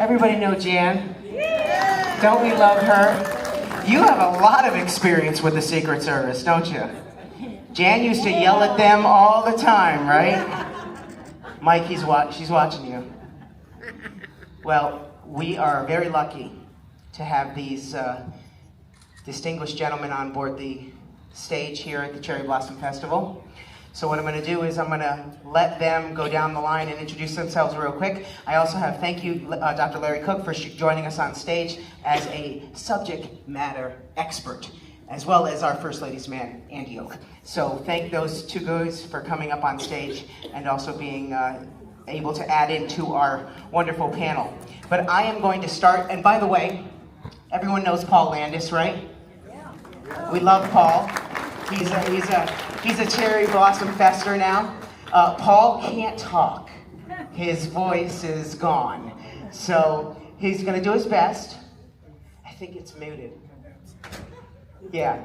Everybody know Jan? Don't we love her? You have a lot of experience with the Secret Service, don't you? Jan used to yell at them all the time, right? Mike, she's watching you. Well, we are very lucky to have these distinguished gentlemen on board the stage here at the Cherry Blossom Festival. So what I'm going to do is I'm going to let them go down the line and introduce themselves real quick. I also have, thank you, Dr. Larry Cook, for joining us on stage as a subject matter expert, as well as our First Lady's man, Andy Oak. So thank those two guys for coming up on stage and also being able to add into our wonderful panel. But I am going to start, and by the way, everyone knows Paul Landis, right? Yeah. We love Paul. He's a Cherry Blossom Fester now. Paul can't talk. His voice is gone. So he's going to do his best. I think it's muted. Yeah,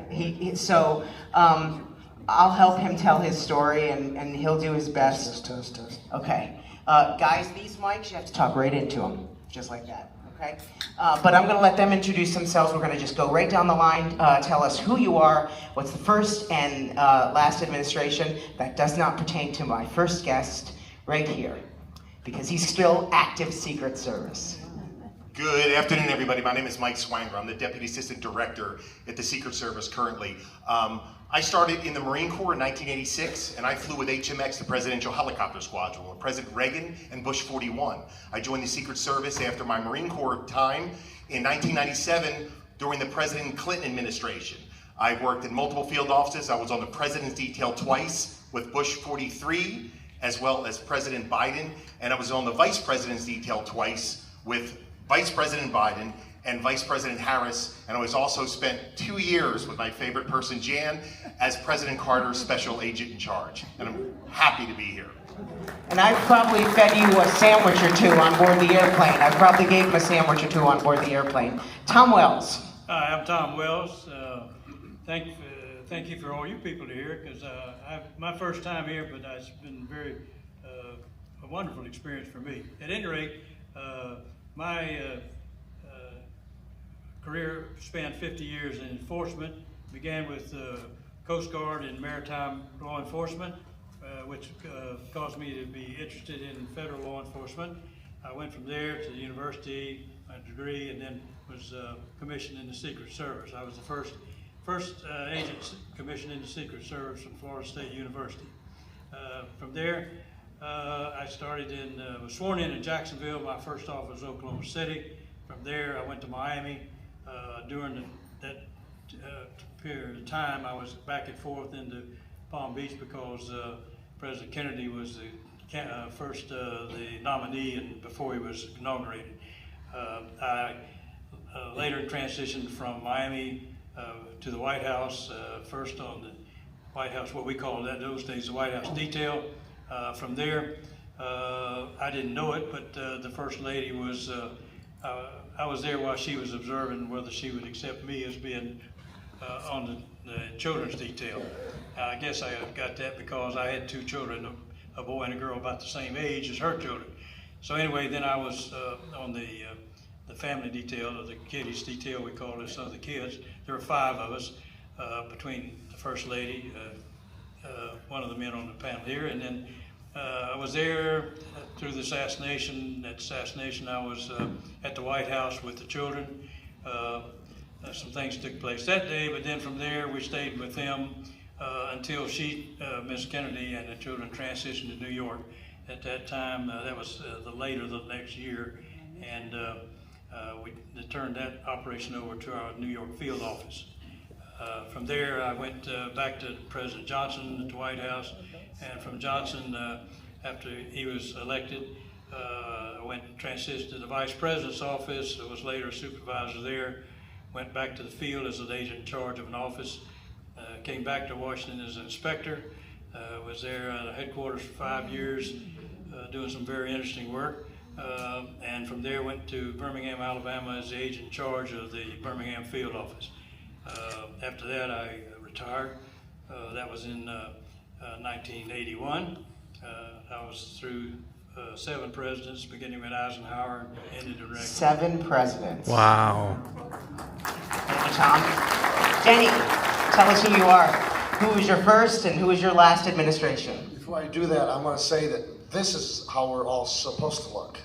so I'll help him tell his story and he'll do his best. Toast. Okay. Guys, these mics, you have to talk right into them, just like that. Okay? But I'm going to let them introduce themselves. We're going to just go right down the line. Tell us who you are, what's the first and last administration. That does not pertain to my first guest right here, because he's still active Secret Service. Good afternoon, everybody. My name is Mike Swanger. I'm the Deputy Assistant Director at the Secret Service currently. I started in the Marine Corps in 1986, and I flew with HMX, the Presidential Helicopter Squadron, with President Reagan and Bush 41. I joined the Secret Service after my Marine Corps time in 1997 during the President Clinton administration. I worked in multiple field offices. I was on the President's detail twice with Bush 43, as well as President Biden, and I was on the Vice President's detail twice with Vice President Biden and Vice President Harris, and I was also spent 2 years with my favorite person, Jan, as President Carter's special agent in charge. And I'm happy to be here. And I probably fed you a sandwich or two on board the airplane. I probably gave him a sandwich or two on board the airplane. Tom Wells. Hi, I'm Tom Wells. Thank you for all you people here, because my first time here, but it's been a wonderful experience for me. At any rate, my career spanned 50 years in enforcement. Began with Coast Guard and maritime law enforcement, which caused me to be interested in federal law enforcement. I went from there to the university, my degree, and then was commissioned in the Secret Service. I was the first agent commissioned in the Secret Service from Florida State University. From there, I started was sworn in Jacksonville. My first office was Oklahoma City. From there, I went to Miami. During that period of time, I was back and forth into Palm Beach because President Kennedy was the nominee and before he was inaugurated. I later transitioned from Miami to the White House, first on the White House, what we called that those days, the White House detail. From there, I didn't know it, but the First Lady was, I was there while she was observing whether she would accept me as being on the children's detail. I guess I got that because I had two children, a boy and a girl about the same age as her children. So anyway, then I was on the family detail, or the kiddies detail, we call this, of the kids. There were 5 of us between the First Lady, one of the men on the panel here, and then I was there through the assassination. That assassination, I was at the White House with the children. Some things took place that day, but then from there we stayed with them until Miss Kennedy and the children transitioned to New York. At that time, that was later the next year, and we turned that operation over to our New York field office. From there, I went back to President Johnson at the White House, and from Johnson, after he was elected, I went and transitioned to the Vice President's office. I was later a supervisor there, went back to the field as an agent in charge of an office, came back to Washington as an inspector, was there at the headquarters for 5 years, doing some very interesting work. And from there went to Birmingham, Alabama as the agent in charge of the Birmingham field office. After that, I retired. That was in 1981. I was through 7 presidents, beginning with Eisenhower and ended in Reagan. 7 presidents. Wow. Thank you, Tom. Jenny, tell us who you are. Who was your first and who was your last administration? Before I do that, I want to say that this is how we're all supposed to look.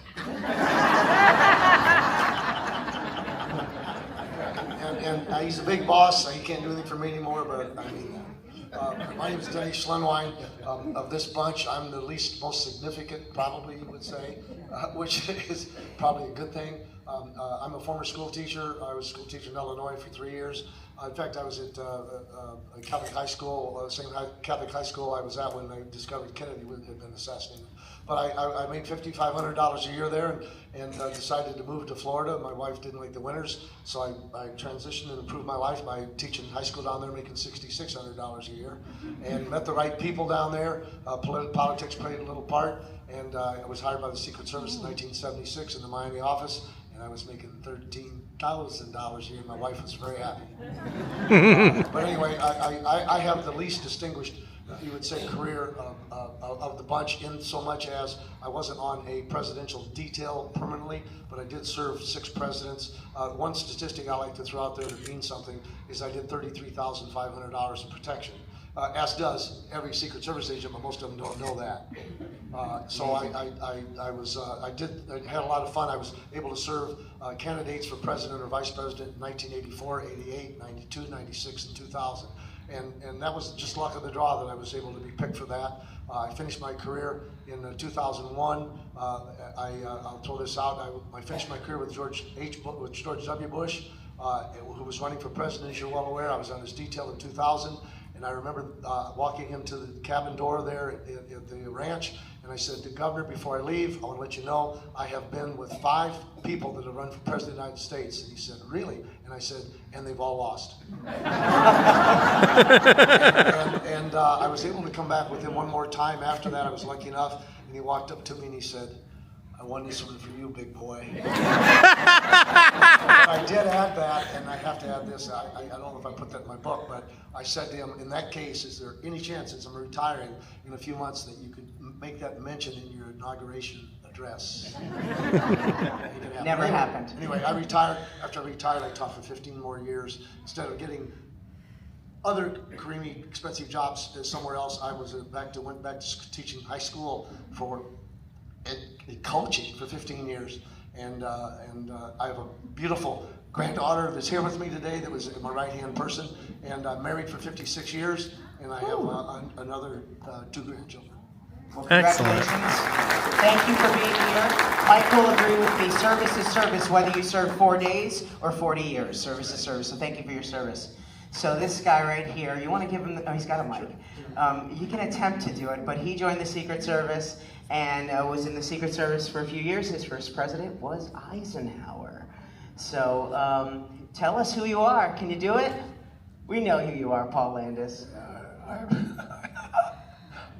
and he's a big boss, so he can't do anything for me anymore, but I mean, my name is Daze Schlenwein. Of this bunch, I'm the least most significant, probably you would say, which is probably a good thing. I'm a former school teacher. I was a school teacher in Illinois for 3 years. In fact, I was at Catholic high school, same Catholic high school I was at when they discovered Kennedy had been assassinated. But I made $5,500 a year there and decided to move to Florida. My wife didn't like the winters, so I transitioned and improved my life by teaching high school down there, making $6,600 a year. And met the right people down there. Politics played a little part, and I was hired by the Secret Service in 1976 in the Miami office. And I was making $13,000 a year. My wife was very happy. But anyway, I have the least distinguished, you would say, career of the bunch, in so much as I wasn't on a presidential detail permanently, but I did serve 6 presidents. One statistic I like to throw out there that means something is I did $33,500 in protection. As does every Secret Service agent, but most of them don't know that. So I had a lot of fun. I was able to serve candidates for president or vice president in 1984, 88, 92, 96, and 2000. And that was just luck of the draw that I was able to be picked for that. I finished my career in 2001. I'll throw this out. I finished my career with George W. Bush, who was running for president, as you're well aware. I was on his detail in 2000. And I remember walking him to the cabin door there at the ranch, and I said to Governor, before I leave, I want to let you know I have been with 5 people that have run for president of the United States. And he said, really? And I said, and they've all lost. and I was able to come back with him one more time after that. I was lucky enough, and he walked up to me and he said, I won this one for you, big boy. But I did add that, and I have to add this. I don't know if I put that in my book, but I said to him, in that case, is there any chance, since I'm retiring in a few months, that you could make that mention in your inauguration address? Never happened. Anyway, I retired. After I retired, I taught for 15 more years. Instead of getting other creamy, expensive jobs somewhere else, I was went back to teaching high school for coaching for 15 years, and I have a beautiful granddaughter that's here with me today that was my right-hand person, and I'm married for 56 years, and I have another 2 grandchildren. Well, congratulations. Thank you for being here. Mike will agree with me. Service is service, whether you serve 4 days or 40 years. Service is service, so thank you for your service. So this guy right here, you want to give him, he's got a mic. He can attempt to do it, but he joined the Secret Service and was in the Secret Service for a few years. His first president was Eisenhower. So tell us who you are. Can you do it? We know who you are, Paul Landis.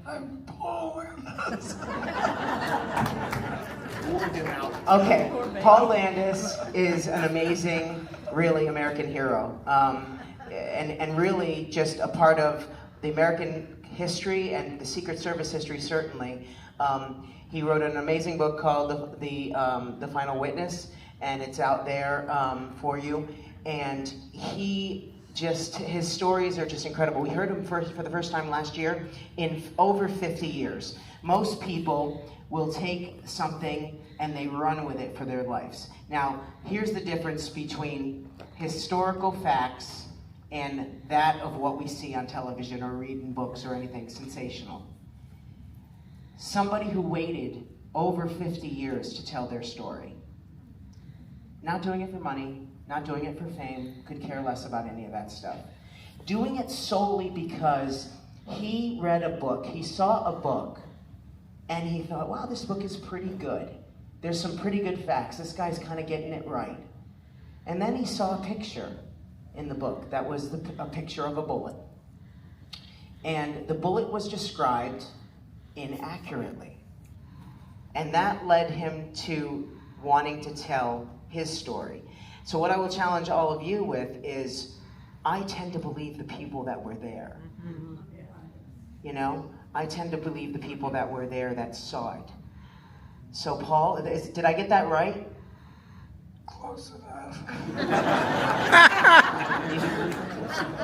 I'm Paul Landis. Okay, Paul Landis is an amazing, really American hero. And really just a part of the American history and the Secret Service history, certainly. He wrote an amazing book called The Final Witness, and it's out there for you. And his stories are just incredible. We heard him for the first time last year in over 50 years. Most people will take something and they run with it for their lives. Now, here's the difference between historical facts and that of what we see on television or read in books or anything sensational. Somebody who waited over 50 years to tell their story. Not doing it for money, not doing it for fame, could care less about any of that stuff. Doing it solely because he read a book, he saw a book, and he thought, wow, this book is pretty good. There's some pretty good facts. This guy's kind of getting it right. And then he saw a picture in the book that was a picture of a bullet. And the bullet was described inaccurately. And that led him to wanting to tell his story. So what I will challenge all of you with is, I tend to believe the people that were there. You know, I tend to believe the people that were there that saw it. So Paul, did I get that right? Close enough.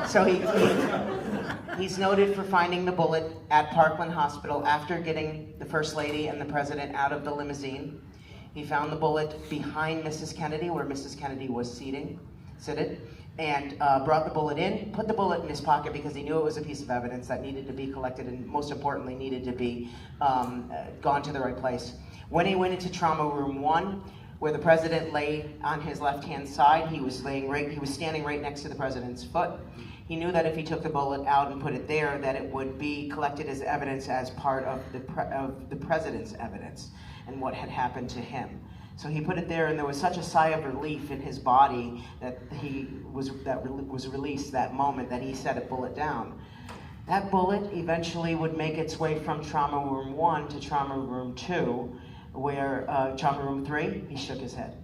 So he's noted for finding the bullet at Parkland Hospital after getting the First Lady and the President out of the limousine. He found the bullet behind Mrs. Kennedy, where Mrs. Kennedy was seated, and brought the bullet in, put the bullet in his pocket because he knew it was a piece of evidence that needed to be collected and most importantly needed to be gone to the right place. When he went into trauma room 1, where the president lay on his left-hand side, he was standing right next to the president's foot. He knew that if he took the bullet out and put it there, that it would be collected as evidence as part of the president's evidence and what had happened to him. So he put it there, and there was such a sigh of relief in his body that was released that moment that he set a bullet down. That bullet eventually would make its way from trauma room 1 to trauma room 2, where trauma room 3, he shook his head.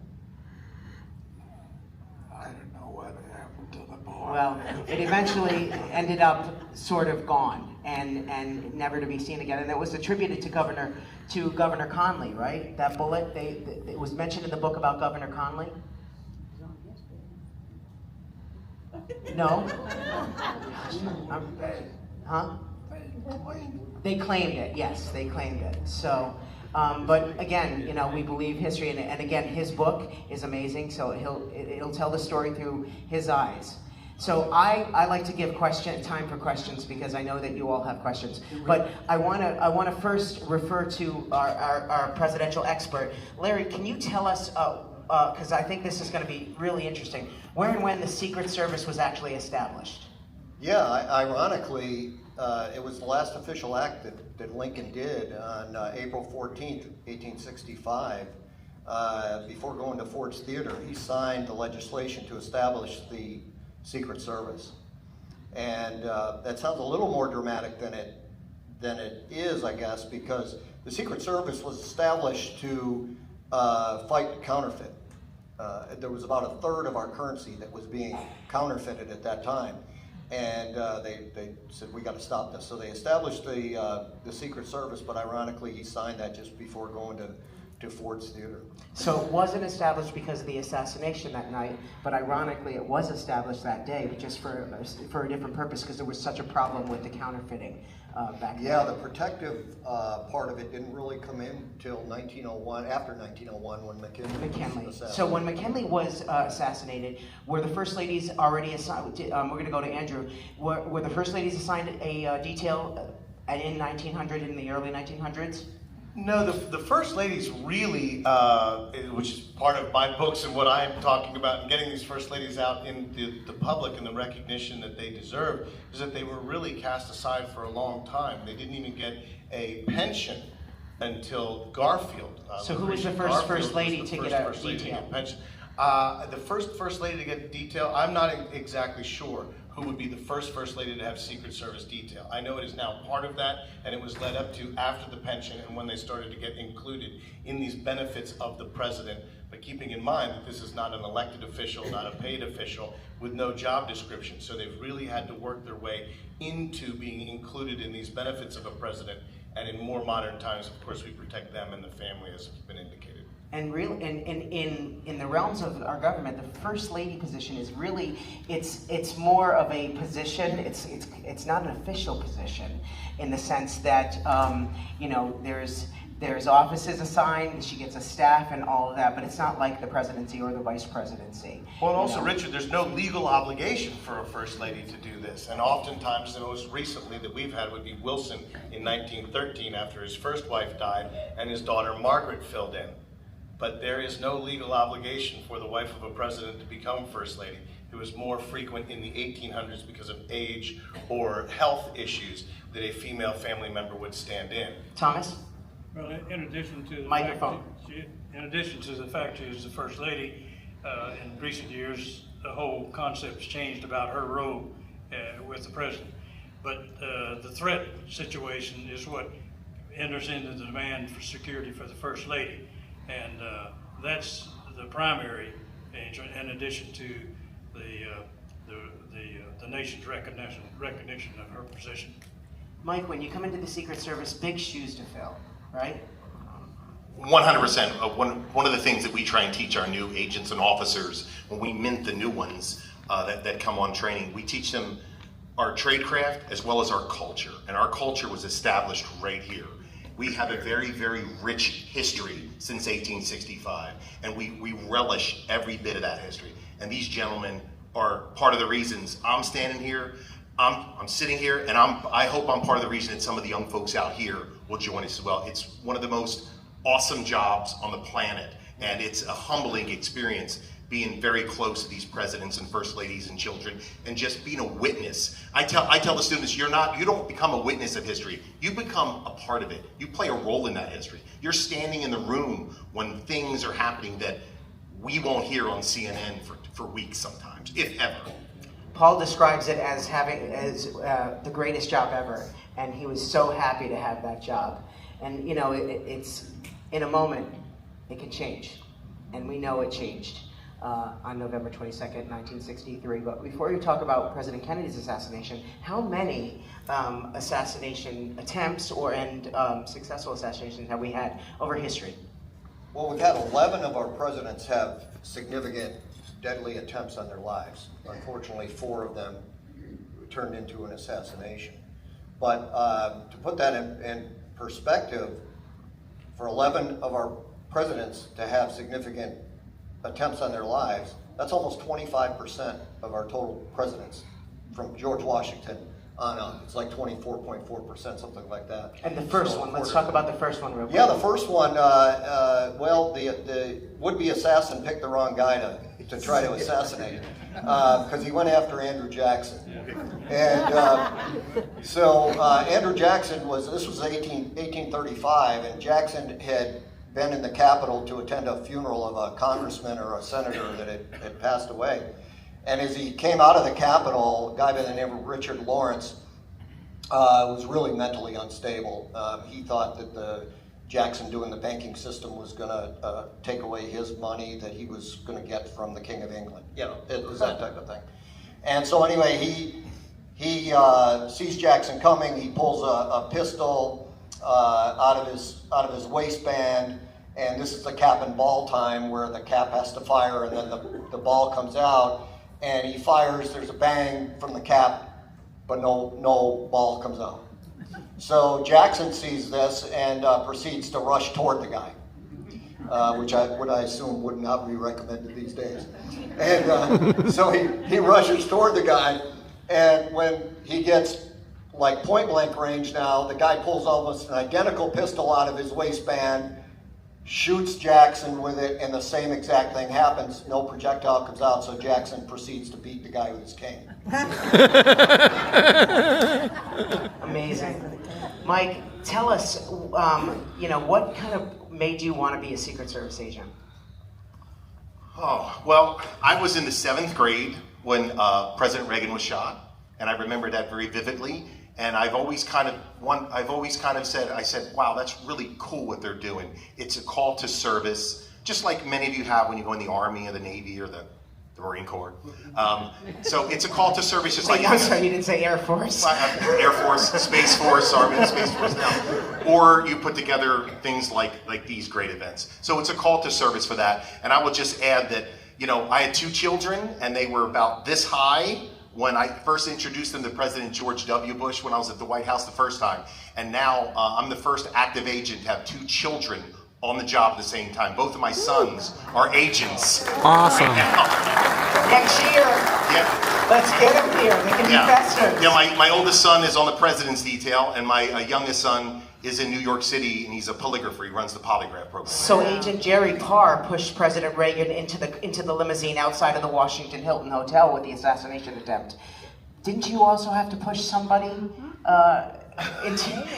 I don't know what happened to the boy. Well, it eventually ended up sort of gone and never to be seen again. And it was attributed to Governor Conley, right? That bullet, it was mentioned in the book about Governor Conley. No? Huh? They claimed it, yes, they claimed it. So, but again, you know, we believe history, and again, his book is amazing, so it'll tell the story through his eyes. So I like to give time for questions because I know that you all have questions. But I want to first refer to our presidential expert. Larry, can you tell us, because I think this is going to be really interesting, where and when the Secret Service was actually established? Yeah, ironically, it was the last official act that Lincoln did on April 14th, 1865. Before going to Ford's Theater, he signed the legislation to establish the Secret Service. And that sounds a little more dramatic than it is, I guess, because the Secret Service was established to fight counterfeit. There was about a third of our currency that was being counterfeited at that time. And they said, we got to stop this. So they established the Secret Service, but ironically, he signed that just before going to Ford's Theater. So it wasn't established because of the assassination that night, but ironically, it was established that day, but just for a different purpose, because there was such a problem with the counterfeiting back then. Yeah, the protective part of it didn't really come in till 1901, after 1901, when McKinley was assassinated. So when McKinley was assassinated, were the First Ladies already assigned, we're going to go to Andrew, were the First Ladies assigned a detail in 1900, in the early 1900s? No, the First Ladies really, which is part of my books and what I'm talking about and getting these First Ladies out in the public and the recognition that they deserve, is that they were really cast aside for a long time. They didn't even get a pension until Garfield. So who was the first lady to get a detail? The first lady to get detail, I'm not exactly sure who would be the first lady to have Secret Service detail. I know it is now part of that, and it was led up to after the pension and when they started to get included in these benefits of the president, but keeping in mind that this is not an elected official, not a paid official, with no job description. So they've really had to work their way into being included in these benefits of a president, and in more modern times, of course, we protect them and the family, as has been indicated. And in the realms of our government, the First Lady position is really, it's more of a position. It's not an official position in the sense that you know, there's offices assigned, she gets a staff and all of that, but it's not like the presidency or the vice presidency. Well, and also, Richard, there's no legal obligation for a First Lady to do this. And oftentimes, the most recently that we've had would be Wilson in 1913 after his first wife died and his daughter Margaret filled in. But there is no legal obligation for the wife of a president to become First Lady. It was more frequent in the 1800s because of age or health issues that a female family member would stand in. Thomas? Well, in addition to the Microphone. fact she is the First Lady, in recent years, the whole concept's changed about her role with the president. But the threat situation is what enters into the demand for security for the First Lady. And that's the primary, in addition to the nation's recognition of her position. Mike, when you come into the Secret Service, big shoes to fill, right? 100%. One of the things that we try and teach our new agents and officers when we mint the new ones that come on training, we teach them our tradecraft as well as our culture. And our culture was established right here. We have a very, very rich history since 1865, and we relish every bit of that history. And these gentlemen are part of the reasons I'm standing here. I'm sitting here, and I hope I'm part of the reason that some of the young folks out here will join us as well. It's one of the most awesome jobs on the planet, and it's a humbling experience being very close to these presidents and first ladies and children, and just being a witness. I tell the students, you don't become a witness of history. You become a part of it. You play a role in that history. You're standing in the room when things are happening that we won't hear on CNN for weeks sometimes, if ever. Paul describes it as the greatest job ever, and he was so happy to have that job. And you know, it's in a moment, it can change, and we know it changed on November 22nd, 1963. But before you talk about President Kennedy's assassination, how many assassination attempts and successful assassinations have we had over history? Well, we've had 11 of our presidents have significant deadly attempts on their lives. Unfortunately, 4 of them turned into an assassination. But to put that in perspective, for 11 of our presidents to have significant attempts on their lives, that's almost 25% of our total presidents from George Washington on up. It's like 24.4%, something like that. And the first one, let's talk about the first one real quick. Yeah, the first one, well, the would-be assassin picked the wrong guy to try to assassinate him, because he went after Andrew Jackson. And so Andrew Jackson this was 1835, and Jackson had been in the Capitol to attend a funeral of a congressman or a senator that had passed away. And as he came out of the Capitol, a guy by the name of Richard Lawrence was really mentally unstable. He thought that Jackson doing the banking system was going to take away his money that he was going to get from the King of England. You know, it was that type of thing. And so anyway, he sees Jackson coming. He pulls a pistol out of his waistband, and this is the cap and ball time where the cap has to fire, and then the ball comes out, and he fires. There's a bang from the cap, but no ball comes out. So Jackson sees this and proceeds to rush toward the guy, which I assume would not be recommended these days. And so he rushes toward the guy, and when he gets like point blank range now, the guy pulls almost an identical pistol out of his waistband, shoots Jackson with it, and the same exact thing happens. No projectile comes out, so Jackson proceeds to beat the guy with his cane. Amazing. Mike, tell us, what kind of made you want to be a Secret Service agent? Oh, well, I was in the 7th grade when President Reagan was shot, and I remember that very vividly. And I've always kind of said, wow, that's really cool what they're doing. It's a call to service, just like many of you have when you go in the Army or the Navy or the Marine Corps. So it's a call to service, just like. I'm sorry, you didn't say Air Force. Air Force, Space Force, Army, and Space Force now. Or you put together things like these great events. So it's a call to service for that. And I will just add that, I had 2 children, and they were about this high when I first introduced them to President George W. Bush when I was at the White House the first time. And now I'm the first active agent to have 2 children on the job at the same time. Both of my sons are agents. Awesome. Right Next year, let's get them here. They can be festive. Yeah, my oldest son is on the president's detail, and my youngest son is in New York City, and he's a polygrapher. He runs the polygraph program. So Agent Jerry Carr pushed President Reagan into the limousine outside of the Washington Hilton Hotel with the assassination attempt. Didn't you also have to push somebody into?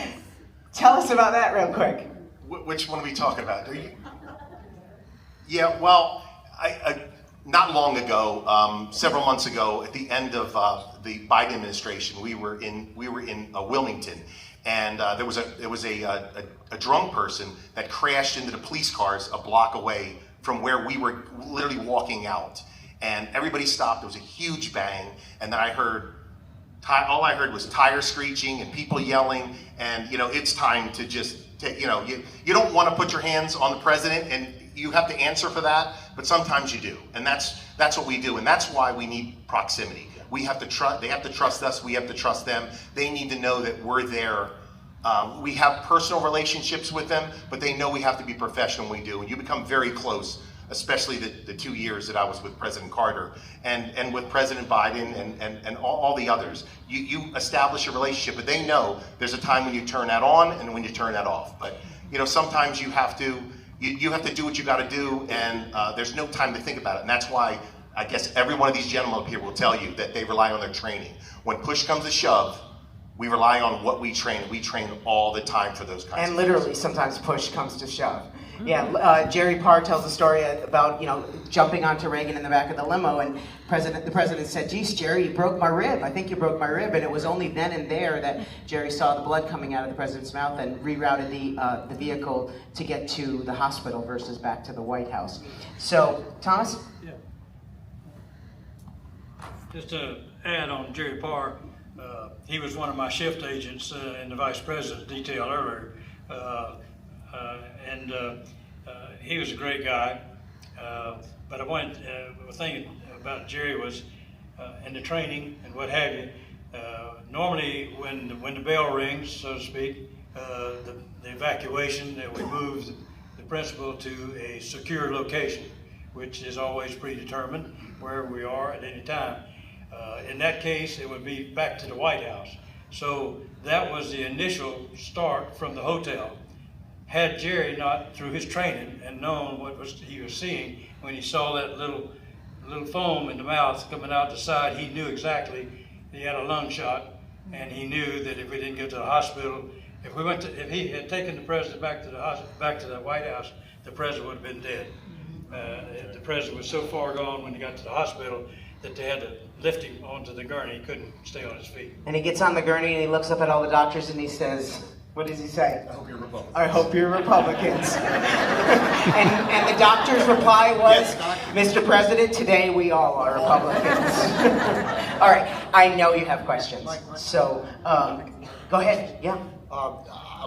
Tell us about that real quick. Which one are we talking about? Yeah, well, I not long ago, several months ago, at the end of the Biden administration, we were in Wilmington. And there was a drunk person that crashed into the police cars a block away from where we were literally walking out. And everybody stopped. There was a huge bang. And then I heard all I heard was tire screeching and people yelling, and it's time to just take, you don't want to put your hands on the president, and you have to answer for that, but sometimes you do, and that's what we do, and that's why we need proximity. We have to trust, they have to trust us, we have to trust them. They need to know that we're there. We have personal relationships with them, but they know we have to be professional when we do, and you become very close, especially the 2 years that I was with President Carter and with President Biden and all the others. You establish a relationship, but they know there's a time when you turn that on and when you turn that off. But sometimes you have to do what you got to do, and there's no time to think about it. And that's why I guess every one of these gentlemen up here will tell you that they rely on their training. When push comes to shove, we rely on what we train. We train all the time for those kinds of And literally, sometimes push comes to shove. Yeah, Jerry Parr tells a story about jumping onto Reagan in the back of the limo, and the president said, "Geez, Jerry, you broke my rib. I think you broke my rib." And it was only then and there that Jerry saw the blood coming out of the president's mouth and rerouted the vehicle to get to the hospital versus back to the White House. So, Thomas. Yeah. Just to add on Jerry Parr, he was one of my shift agents in the vice president's detail earlier. He was a great guy, but the thing about Jerry was in the training and what have you. Normally, when the bell rings, so to speak, the evacuation, that we move the principal to a secure location, which is always predetermined wherever we are at any time. In that case, it would be back to the White House. So that was the initial start from the hotel. Had Jerry not, through his training and known what he was seeing, when he saw that little foam in the mouth coming out the side, he knew exactly he had a lung shot, and he knew that if we didn't get to the hospital, if he had taken the president back to the White House, the president would have been dead. The president was so far gone when he got to the hospital that they had to lift him onto the gurney. He couldn't stay on his feet. And he gets on the gurney and he looks up at all the doctors and he says, what does he say? I hope you're Republican. I hope you're Republicans. and the doctor's reply was, Mr. President, today we all are Republicans. All right, I know you have questions. So go ahead, yeah.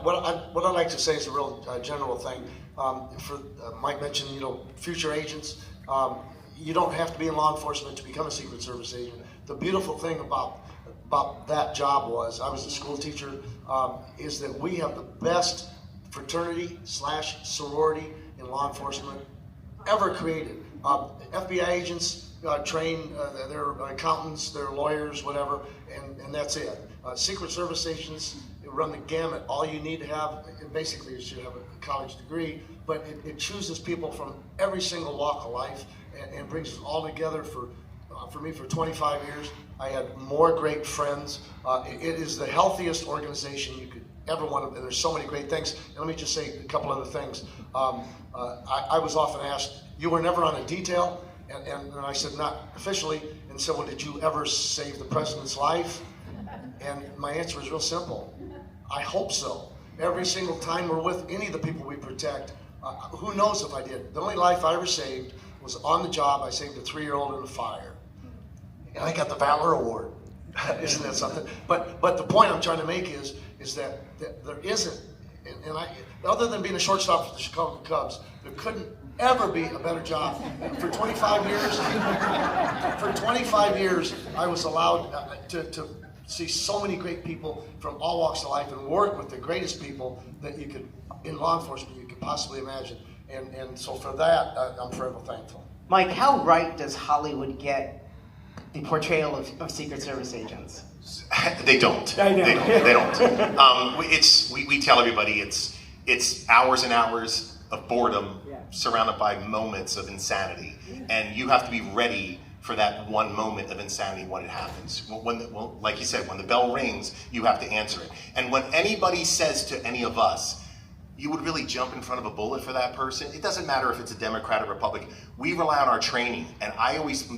What I'd like to say is a real general thing. Mike mentioned, future agents. You don't have to be in law enforcement to become a Secret Service agent. The beautiful thing about that job was, I was a school teacher, is that we have the best fraternity/sorority in law enforcement ever created. FBI agents train their accountants, their lawyers, whatever, and that's it. Secret Service agents run the gamut. All you need to have, basically, is you have a college degree, but it chooses people from every single walk of life and brings us all together. For me, for 25 years, I had more great friends. It is the healthiest organization you could ever want to, and there's so many great things. And let me just say a couple other things. I was often asked, you were never on a detail? And I said, not officially. And said, well, did you ever save the president's life? And my answer is real simple. I hope so. Every single time we're with any of the people we protect, who knows if I did. The only life I ever saved was on the job. I saved a 3-year-old in a fire. And I got the Valor Award. Isn't that something? But the point I'm trying to make is that there isn't, and other than being a shortstop for the Chicago Cubs, there couldn't ever be a better job. For 25 years, I was allowed to see so many great people from all walks of life and work with the greatest people that you could, in law enforcement, you could possibly imagine. And so for that, I'm forever thankful. Mike, how right does Hollywood get the portrayal of Secret Service agents? They don't. I know. They don't. We tell everybody it's hours and hours of boredom surrounded by moments of insanity, and you have to be ready for that one moment of insanity when it happens. Like you said, when the bell rings, you have to answer it. And when anybody says to any of us, you would really jump in front of a bullet for that person, it doesn't matter if it's a Democrat or Republican. We rely on our training, and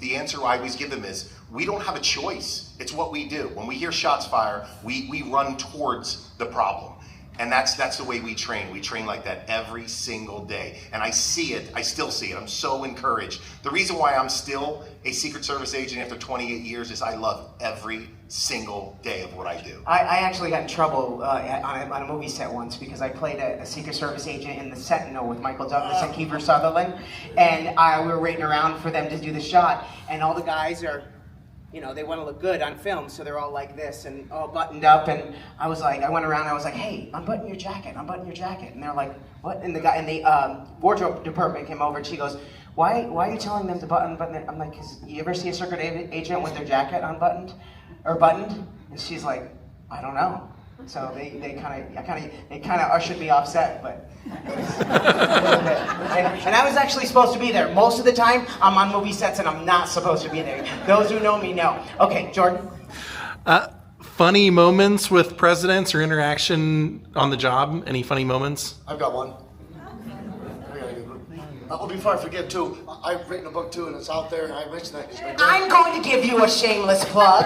the answer I always give them is, we don't have a choice. It's what we do. When we hear shots fire, we run towards the problem. And that's the way we train. We train like that every single day. And I see it, I still see it. I'm so encouraged. The reason why I'm still a Secret Service agent after 28 years is I love every single day of what I do. I actually got in trouble on a movie set once because I played a Secret Service agent in The Sentinel with Michael Douglas and Kiefer Sutherland. And we were waiting around for them to do the shot. And all the guys are, you know, they want to look good on film, so they're all like this and all buttoned up. And I was like, I went around and I was like, hey, unbutton your jacket, unbutton your jacket. And they're like, what? And the guy in the wardrobe department came over and she goes, why are you telling them to button their, I'm like, 'cause you ever see a secret agent with their jacket unbuttoned or buttoned? And she's like, I don't know. So they kind of ushered me off set, but and I was actually supposed to be there. Most of the time, I'm on movie sets and I'm not supposed to be there. Those who know me know. Okay, Jordan. Funny moments with presidents or interaction on the job? Any funny moments? I've got one. Before I forget too, I've written a book too, and it's out there, and I mentioned that. I'm going to give you a shameless plug.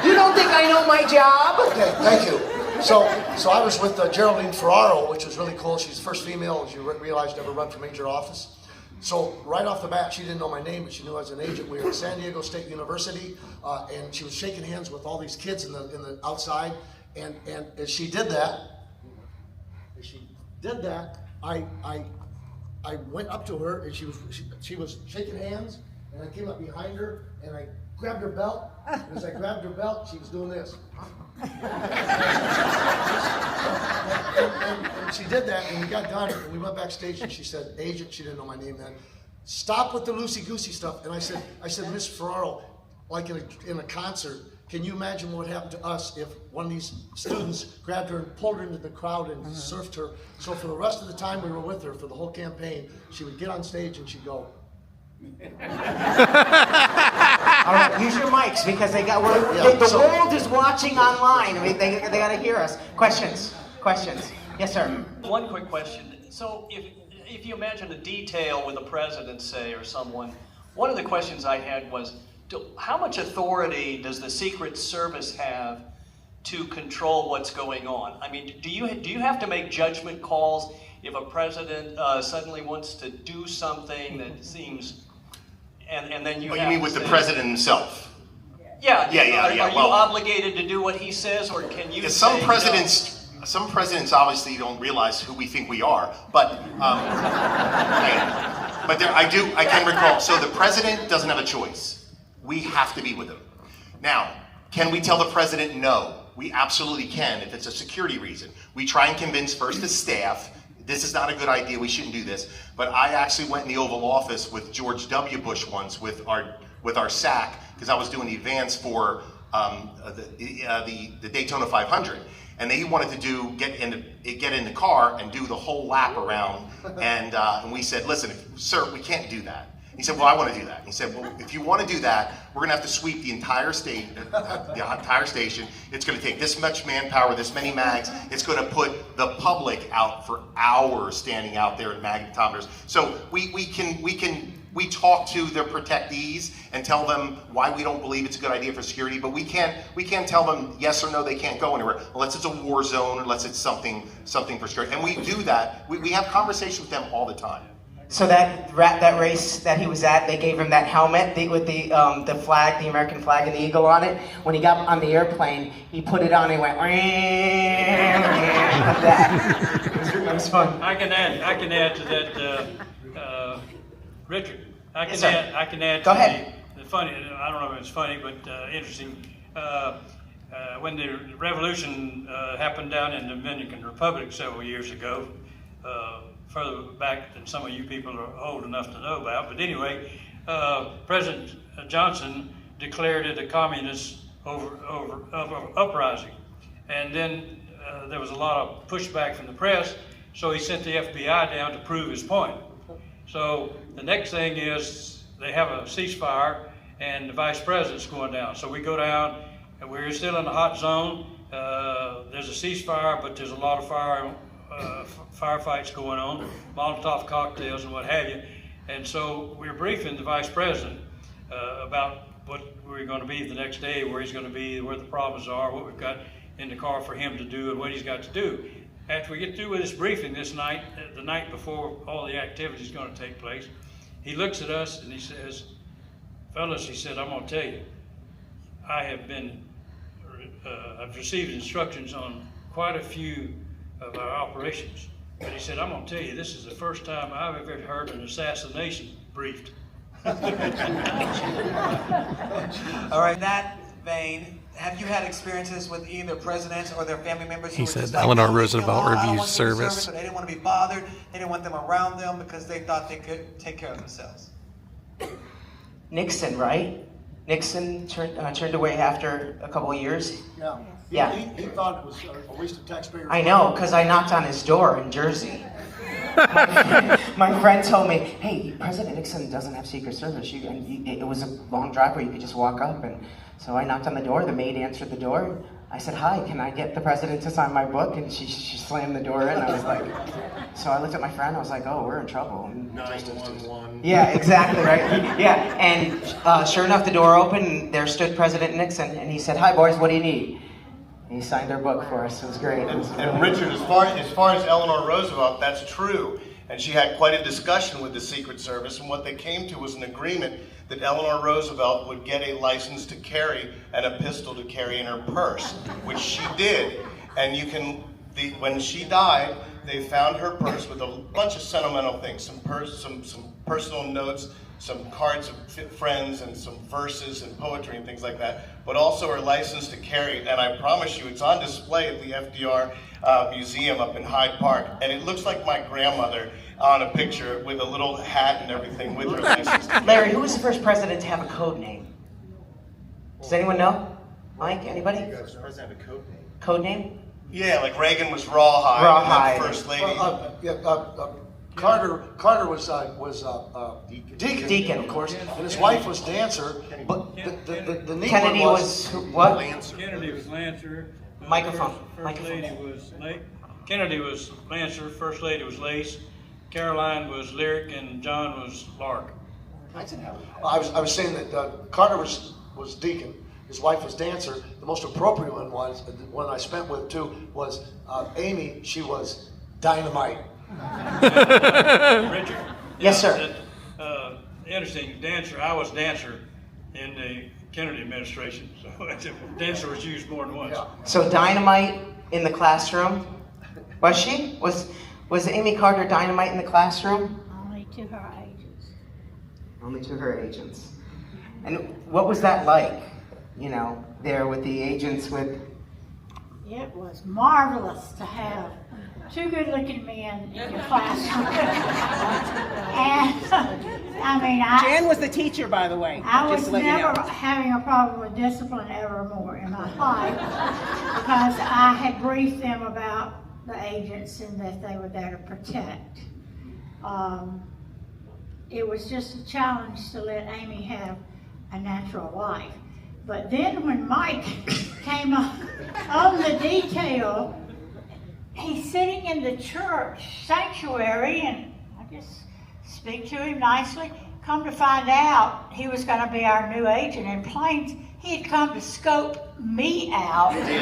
You don't think I know my job? Okay, thank you. So I was with Geraldine Ferraro, which was really cool. She's the first female, as you realize, to ever run for major office. So right off the bat, she didn't know my name, but she knew I was an agent. We were at San Diego State University, and she was shaking hands with all these kids in the outside. And as she did that, I went up to her, and she was shaking hands, and I came up behind her, and I grabbed her belt. And as I grabbed her belt, she was doing this. And she did that, and we got done, and we went backstage, and she said, agent, she didn't know my name then, stop with the loosey-goosey stuff. And I said, Miss Ferraro, like in a concert, can you imagine what would happen to us if one of these students grabbed her and pulled her into the crowd and surfed her? So for the rest of the time we were with her, for the whole campaign, she would get on stage and she'd go. All right, use your mics because the world is watching online. I mean, they got to hear us. Questions? Yes, sir. One quick question. So if you imagine a detail with a president, say, or someone, one of the questions I had was, how much authority does the Secret Service have to control what's going on? I mean, do you have to make judgment calls if a president suddenly wants to do something that seems, and then you? Oh, you mean with the president himself? Yeah. Are you Well, obligated to do what he says, or can you? Some presidents obviously don't realize who we think we are, but I can recall. So the president doesn't have a choice. We have to be with him. Now, can we tell the president no? We absolutely can if it's a security reason. We try and convince first the staff, this is not a good idea, we shouldn't do this. But I actually went in the Oval Office with George W. Bush once with our SAC, because I was doing the advance for the Daytona 500. And he wanted to get in the car and do the whole lap around. And we said, listen, sir, we can't do that. He said, well, I want to do that. He said, well, if you want to do that, we're going to have to sweep the entire station. It's going to take this much manpower, this many mags. It's going to put the public out for hours standing out there at magnetometers. So we talk to their protectees and tell them why we don't believe it's a good idea for security, but we can't tell them yes or no, they can't go anywhere unless it's a war zone, unless it's something for security. And we do that. We have conversations with them all the time. So that race that he was at, they gave him that helmet with the flag, the American flag and the eagle on it. When he got on the airplane, he put it on and he went like that. It was fun. I can add to that, Richard. I can add. Go ahead. The funny. I don't know if it's funny, but interesting. When the revolution happened down in the Dominican Republic several years ago. Further back than some of you people are old enough to know about. But anyway, President Johnson declared it a communist uprising. And then there was a lot of pushback from the press, so he sent the FBI down to prove his point. So the next thing is they have a ceasefire and the vice president's going down. So we go down and we're still in the hot zone. There's a ceasefire, but there's a lot of firefights going on, Molotov cocktails and what have you. And so we're briefing the vice president about what we're going to be the next day, where he's going to be, where the problems are, what we've got in the car for him to do and what he's got to do. after we get through with this briefing this night, the night before all the activity is going to take place, he looks at us and he says, fellas, he said, I'm going to tell you, I've received instructions on quite a few of our operations. But he said, I'm going to tell you, this is the first time I've ever heard an assassination briefed. All right, in that vein, have you had experiences with either presidents or their family members? He who were said just like, Eleanor "No, Roosevelt I don't reviews want Secret service. Or they didn't want to be bothered. They didn't want them around them because they thought they could take care of themselves. Nixon, right? Nixon turned away after a couple of years. Yeah. Yeah. He thought it was a waste of taxpayers' I know, because I knocked on his door in Jersey. My friend told me, hey, President Nixon doesn't have Secret Service. It was a long drive where you could just walk up. And so I knocked on the door. The maid answered the door. I said, hi, can I get the president to sign my book? And she slammed the door in. I was like, so I looked at my friend. I was like, oh, we're in trouble. 911. Yeah, exactly, right? Yeah, and sure enough, the door opened, and there stood President Nixon, and he said, hi, boys, what do you need? And he signed our book for us. It was great. And Richard, as far as Eleanor Roosevelt, that's true. And she had quite a discussion with the Secret Service, and what they came to was an agreement that Eleanor Roosevelt would get a license to carry and a pistol to carry in her purse, which she did. And when she died, they found her purse with a bunch of sentimental things, some personal notes, some cards of friends, and some verses and poetry and things like that, but also her license to carry. And I promise you, it's on display at the FDR Museum up in Hyde Park, and it looks like my grandmother on a picture with a little hat and everything with her license to carry. Larry, who was the first president to have a code name? Does anyone know? Mike, anybody? President have a code name. Code name? Yeah, like Reagan was Rawhide, Rawhide. and then First Lady. Carter was Deacon, of course, and his wife was Dancer. But the neat Kennedy one was what? Lancer. Kennedy was Lancer. Microphone. First Microphone. Lady was Kennedy was Lancer. First Lady was Lace. Caroline was Lyric, and John was Lark. I was saying that Carter was Deacon. His wife was Dancer. The most appropriate one was the one I spent with too was Amy. She was Dynamite. Richard. Yes, sir. Interesting, Dancer. I was Dancer in the Kennedy administration, so Dancer was used more than once. Yeah. So Dynamite in the classroom? Was she? Was Amy Carter Dynamite in the classroom? Only to her agents. Only to her agents. And what was that like? You know, there with the agents with... It was marvelous to have two good-looking men in your classroom. And, I mean, Jan was the teacher, by the way. I just was to let you never know. having a problem with discipline ever more in my life because I had briefed them about the agents and that they were there to protect. It was just a challenge to let Amy have a natural life. But then when Mike came up on the detail, he's sitting in the church sanctuary, and I just speak to him nicely. Come to find out, he was going to be our new agent in Plains. He had come to scope me out to see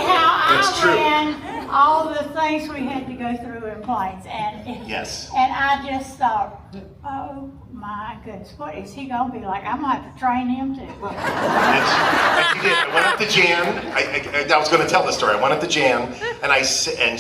how That's I true. ran all the things we had to go through in Plains. And Yes. and I just thought, oh my goodness, what is he going to be like? I'm going to have to train him too. And she did. I went up to Jan. I was going to tell the story. I went up to Jan, and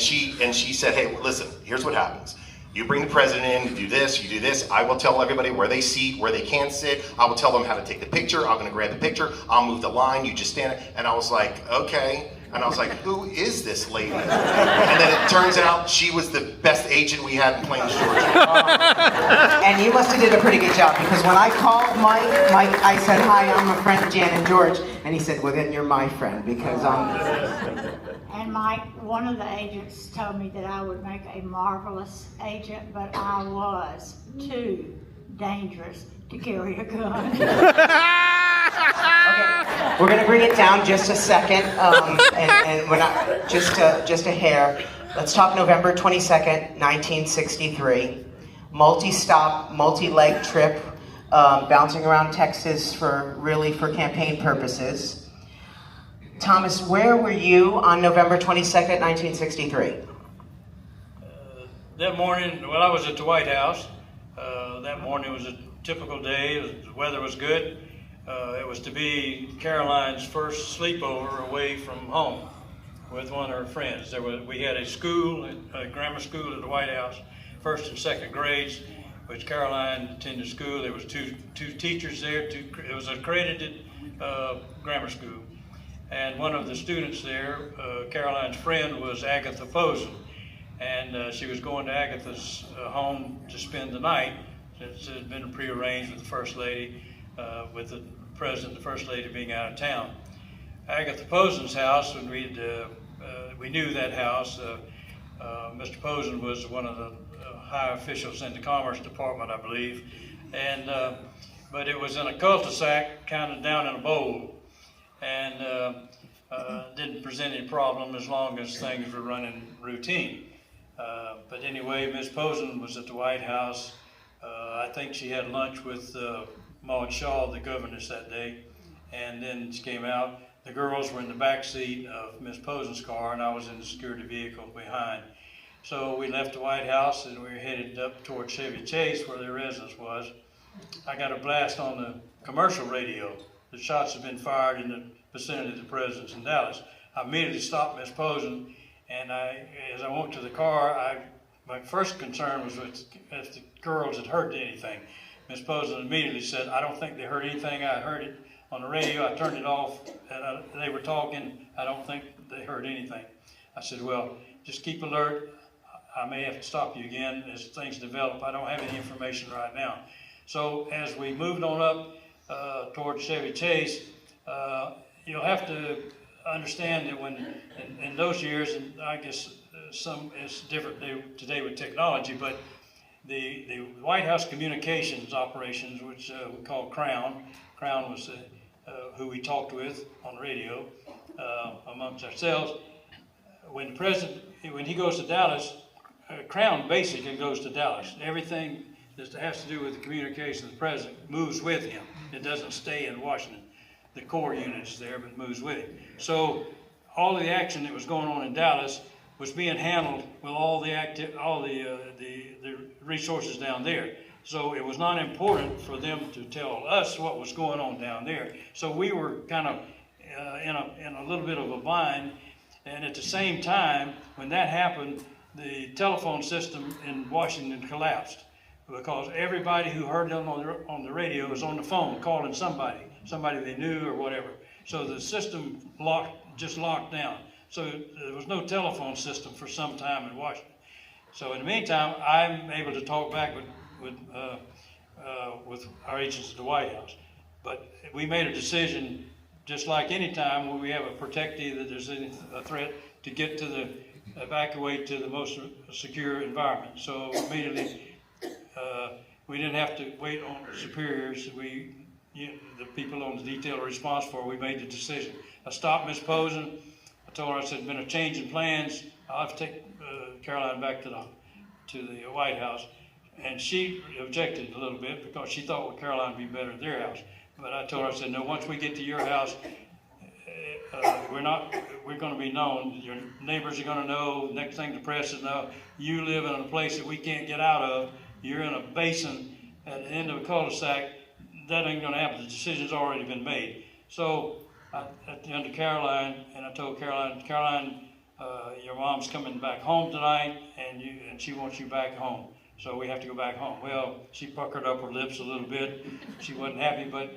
she said, "Hey, listen. Here's what happens. You bring the president in. You do this. You do this. I will tell everybody where they seat, where they can't sit. I will tell them how to take the picture. I'm going to grab the picture. I'll move the line. You just stand." And I was like, "Okay." And I was like, "Who is this lady?" And then it turns out she was the best agent we had in Plains, Georgia. And you must have did a pretty good job because when I called Mike, I said, hi, I'm a friend of Jan and George. And he said, well, then you're my friend because I'm... And Mike, one of the agents told me that I would make a marvelous agent, but I was too dangerous to carry a gun. Okay, we're going to bring it down just a second, and we're not, just a hair. Let's talk November 22nd, 1963. Multi-stop, multi-leg trip, bouncing around Texas for campaign purposes. Thomas, where were you on November 22nd, 1963? That morning, well, I was at the White House. That morning was a typical day. The weather was good. It was to be Caroline's first sleepover away from home with one of her friends. We had a school, a grammar school at the White House, first and second grades, which Caroline attended school. There was two teachers there. It was an accredited grammar school. And one of the students there, Caroline's friend, was Agatha Posen. And she was going to Agatha's home to spend the night. It had been prearranged with the First Lady, with the President and the First Lady being out of town. Agatha Posen's house, when we knew that house, Mr. Posen was one of the high officials in the Commerce Department, I believe. And but it was in a cul-de-sac, kind of down in a bowl, and didn't present any problem as long as things were running routine. But anyway, Ms. Posen was at the White House. I think she had lunch with Maud Shaw, the governess, that day, and then she came out. The girls were in the back seat of Ms. Posen's car, and I was in the security vehicle behind. So we left the White House, and we were headed up toward Chevy Chase, where their residence was. I got a blast on the commercial radio. The shots had been fired in the vicinity of the President's in Dallas. I immediately stopped Ms. Posen, and as I went to the car, my first concern was if the girls had heard anything. Ms. Posen immediately said, "I don't think they heard anything. I heard it on the radio. I turned it off, and they were talking. I don't think they heard anything." I said, "Well, just keep alert. I may have to stop you again as things develop. I don't have any information right now." So as we moved on up towards Chevy Chase, you'll have to understand that when in those years, and I guess it's different today with technology, but the White House communications operations, which we call Crown was who we talked with on radio amongst ourselves. When the president, when he goes to Dallas, Crown basically goes to Dallas. Everything that has to do with the communication of the president moves with him. It doesn't stay in Washington. The core unit's there, but moves with him. So all of the action that was going on in Dallas was being handled with all the resources down there. So it was not important for them to tell us what was going on down there. So we were kind of in a little bit of a bind. And at the same time, when that happened, the telephone system in Washington collapsed because everybody who heard them on the radio was on the phone calling somebody they knew or whatever. So the system just locked down. So there was no telephone system for some time in Washington. So in the meantime, I'm able to talk back with our agents at the White House. But we made a decision, just like any time when we have a protectee that there's a threat, to get to evacuate to the most secure environment. So immediately, we didn't have to wait on superiors. The people on the detailed response force, we made the decision. I stopped Ms. Posen. I told her, I said, been a change in plans. I'll have to take Caroline back to the White House. And she objected a little bit because she thought Caroline would be better at their house. But I told her, I said, no, once we get to your house, we're going to be known. Your neighbors are going to know. Next thing the press is know. You live in a place that we can't get out of. You're in a basin at the end of a cul-de-sac. That ain't going to happen. The decision's already been made. So I turned to Caroline, and I told Caroline, your mom's coming back home tonight, and she wants you back home. So we have to go back home. Well, she puckered up her lips a little bit. She wasn't happy, but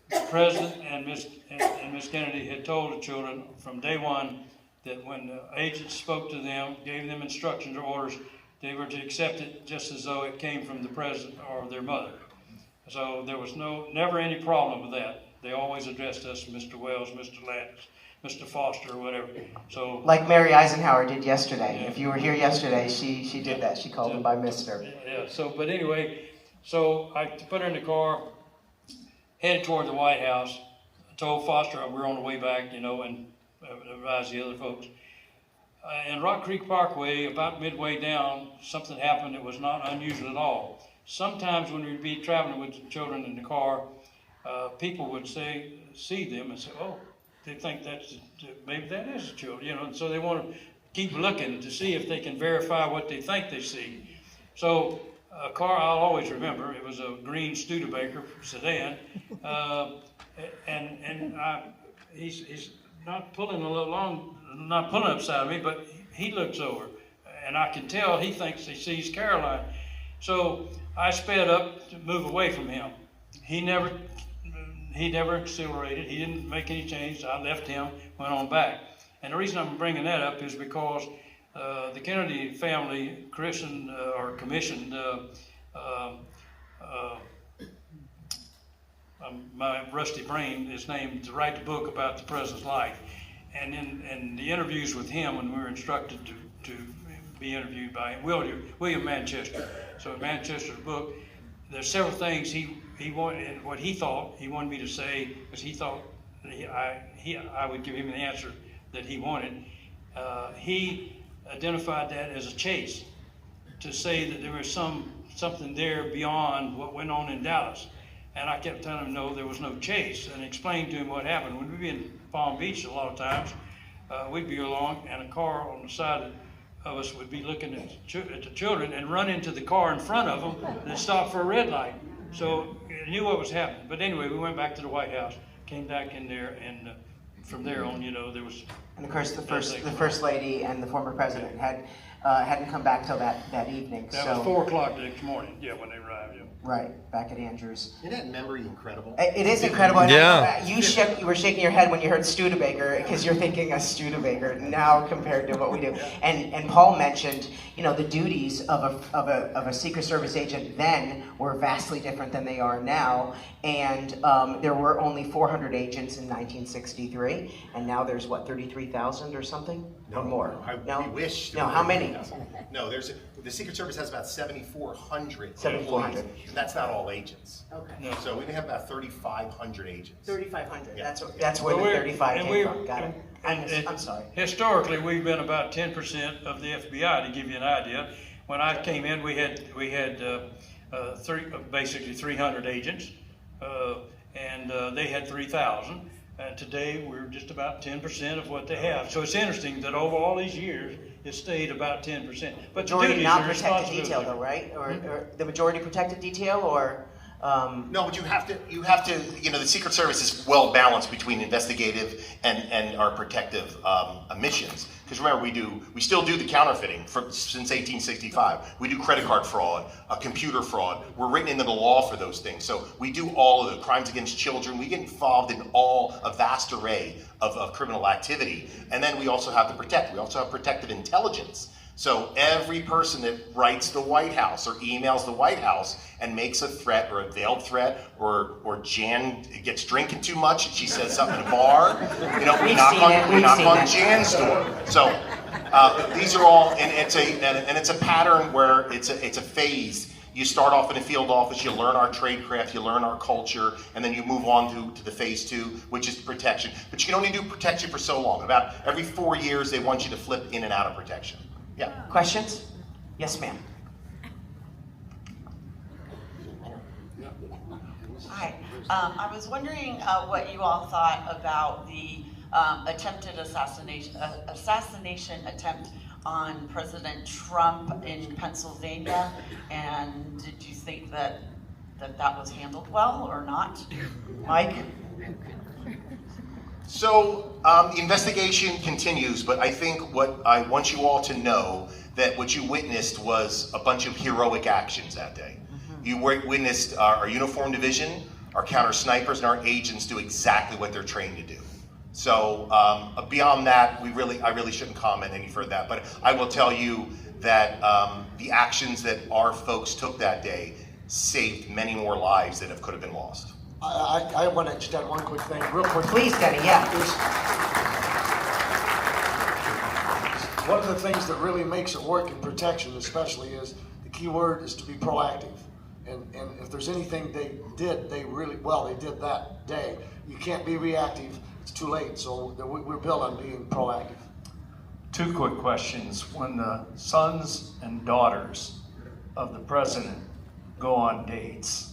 the President and Miss Kennedy had told the children from day one that when the agents spoke to them, gave them instructions or orders, they were to accept it just as though it came from the President or their mother. So there was never any problem with that. They always addressed us Mr. Wells, Mr. Lance, Mr. Foster, or whatever. So like Mary Eisenhower did yesterday. Yeah. If you were here yesterday, she did that. She called him by Mr. Yeah. So, but anyway, so I put her in the car, headed toward the White House. I told Foster we're on the way back, and advised the other folks. In Rock Creek Parkway, about midway down, something happened that was not unusual at all. Sometimes when we'd be traveling with the children in the car, people would see them and say, "Oh, they think maybe that is a children, you know, and so they want to keep looking to see if they can verify what they think they see. So a car I'll always remember, it was a green Studebaker sedan, he's not pulling not pulling upside me, but he looks over, and I can tell he thinks he sees Caroline. So I sped up to move away from him. He never accelerated. He didn't make any change. I left him, went on back. And the reason I'm bringing that up is because the Kennedy family commissioned my rusty brain is named to write the book about the president's life. And in the interviews with him, when we were instructed to be interviewed by William Manchester. So in Manchester's book, there's several things he wanted, and what he thought he wanted me to say, because he thought I would give him the answer that he wanted. He identified that as a chase, to say that there was something there beyond what went on in Dallas. And I kept telling him, no, there was no chase, and explained to him what happened. When we'd be in Palm Beach a lot of times, we'd be along, and a car on the side of us would be looking at the children and run into the car in front of them and stop for a red light. So I knew what was happening. But anyway, we went back to the White House, came back in there, and from there on, you know, there was... And of course, the first lady and the former president hadn't come back till that evening. That was 4 o'clock the next morning, yeah, when they arrived, yeah. Right, back at Andrews. Isn't that memory incredible? It is incredible. And Yeah. You were shaking your head when you heard Studebaker, because you're thinking a Studebaker now compared to what we do. And Paul mentioned, you know, the duties of a Secret Service agent then were vastly different than they are now. And there were only 400 agents in 1963, and now there's what, 33,000 or something, or more? We wish. No, how many? No, the Secret Service has about 7,400. 7,400. And that's not all agents. Okay. No. So we have about 3,500 agents. 3,500. Yeah. That's where the 35 came from. Got it. And I'm sorry. Historically, we've been about 10% of the FBI, to give you an idea. When I came in, we had basically 300 agents, and they had 3,000. And today, we're just about 10% of what they have. So it's interesting that over all these years, it stayed about 10%. But Majority not protected detail, though, right? Or the majority protected detail, or? No, but you have to, you know, the Secret Service is well balanced between investigative and our protective missions. Because remember, we still do the counterfeiting since 1865. We do credit card fraud, computer fraud. We're written into the law for those things. So we do all of the crimes against children. We get involved in a vast array of criminal activity. And then we also have to protect. We also have protected intelligence. So every person that writes the White House or emails the White House and makes a threat or a veiled threat, or Jan gets drinking too much and she says something in a bar, you know, we knock on Jan's door. So these are all, and it's a pattern where it's a phase. You start off in a field office, you learn our tradecraft, you learn our culture, and then you move on to the phase 2, which is protection. But you can only do protection for so long. About every 4 years, they want you to flip in and out of protection. Yeah. Questions? Yes, ma'am. Hi. I was wondering what you all thought about the attempted assassination attempt on President Trump in Pennsylvania, and did you think that was handled well or not? Mike? So the investigation continues, but I think what I want you all to know that what you witnessed was a bunch of heroic actions that day. You witnessed our uniform division, our counter snipers, and our agents do exactly what they're trained to do. So beyond that, I really shouldn't comment any further that, but I will tell you that the actions that our folks took that day saved many more lives that could have been lost. I want to just add one quick thing, real quick. Please, Denny, yeah. One of the things that really makes it work in protection, especially, is the key word is to be proactive. And if there's anything they did that day. You can't be reactive. It's too late. So we're built on being proactive. 2 quick questions. When the sons and daughters of the president go on dates,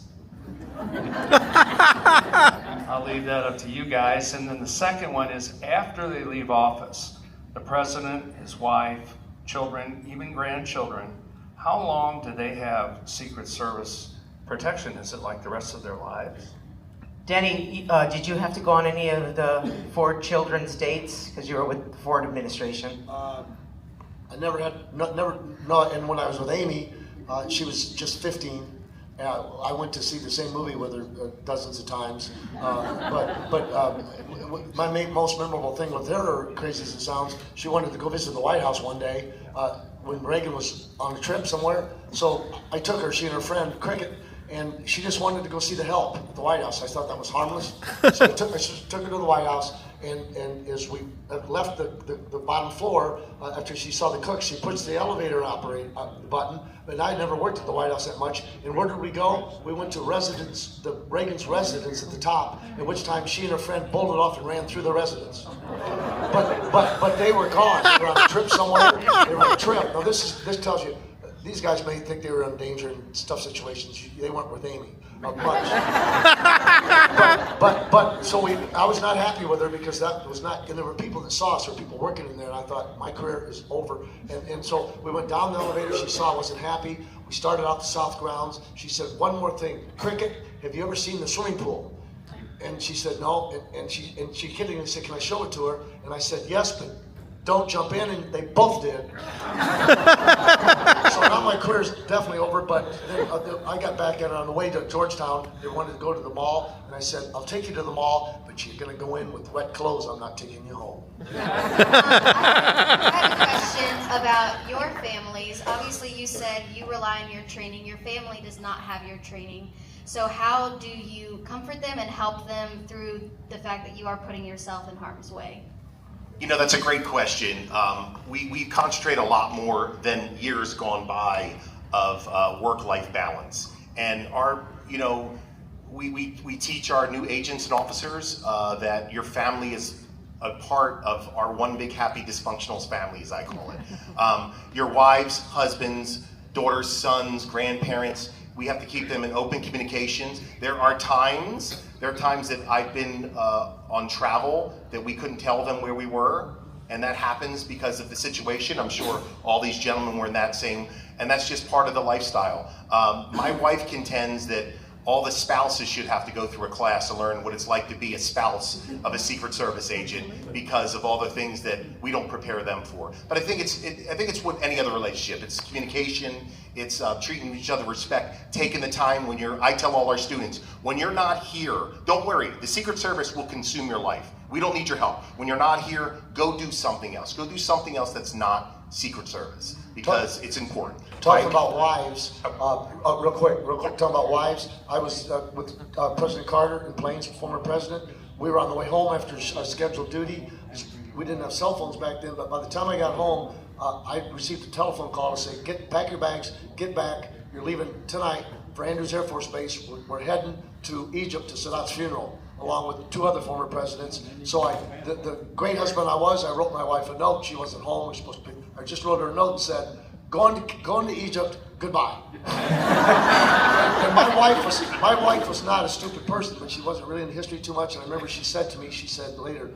I'll leave that up to you guys. And then the second one is after they leave office, the president, his wife, children, even grandchildren, how long do they have Secret Service protection? Is it like the rest of their lives? Denny, did you have to go on any of the Ford children's dates because you were with the Ford administration? I never had, and when I was with Amy, she was just 15. I went to see the same movie with her dozens of times. My most memorable thing with her, crazy as it sounds, she wanted to go visit the White House one day when Reagan was on a trip somewhere. So I took her, she and her friend, Cricket, and she just wanted to go see the help at the White House. I thought that was harmless. So I took her to the White House, and as we left the bottom floor, after she saw the cook, she pushed the elevator button. But I never worked at the White House that much. And where did we go? We went to Reagan's residence at the top, at which time she and her friend bolted off and ran through the residence. But they were gone. They were on a trip somewhere. They were on a trip. Now this tells you, these guys may think they were in danger in tough situations. They weren't with Amy much. So I was not happy with her because that was not, and there were people that saw us, there were people working in there, and I thought my career is over. And so we went down the elevator. She saw I wasn't happy. We started out the South Grounds. She said, one more thing, Cricket, have you ever seen the swimming pool? And she said no, and she kiddingly said, can I show it to her? And I said yes, but don't jump in, and they both did. So now my career's definitely over, but then I got back at it on the way to Georgetown. They wanted to go to the mall, and I said, I'll take you to the mall, but you're gonna go in with wet clothes. I'm not taking you home. I have a question about your families. Obviously, you said you rely on your training. Your family does not have your training. So how do you comfort them and help them through the fact that you are putting yourself in harm's way? You know, that's a great question. We concentrate a lot more than years gone by of work-life balance. And we teach our new agents and officers that your family is a part of our one big happy dysfunctional family, as I call it. Your wives, husbands, daughters, sons, grandparents, we have to keep them in open communications. There are times that I've been on travel that we couldn't tell them where we were, and that happens because of the situation. I'm sure all these gentlemen were in that same, and that's just part of the lifestyle. My wife contends that all the spouses should have to go through a class to learn what it's like to be a spouse of a Secret Service agent because of all the things that we don't prepare them for. But I think it's with any other relationship. It's communication, it's treating each other with respect, taking the time when I tell all our students, when you're not here, don't worry, the Secret Service will consume your life. We don't need your help. When you're not here, go do something else. Go do something else that's not Secret Service, because it's important. Talking about wives, real quick, talking about wives, I was with President Carter in Plains, former president. We were on the way home after scheduled duty. We didn't have cell phones back then, but by the time I got home, I received a telephone call to say, pack your bags, get back, you're leaving tonight for Andrews Air Force Base. We're heading to Egypt to Sadat's funeral, along with 2 other former presidents. So the great husband I was, I wrote my wife a note. She wasn't home. We were supposed to be, I just wrote her a note and said, going to Egypt, goodbye. And my wife was not a stupid person, but she wasn't really into history too much. And I remember she said to me, she said later,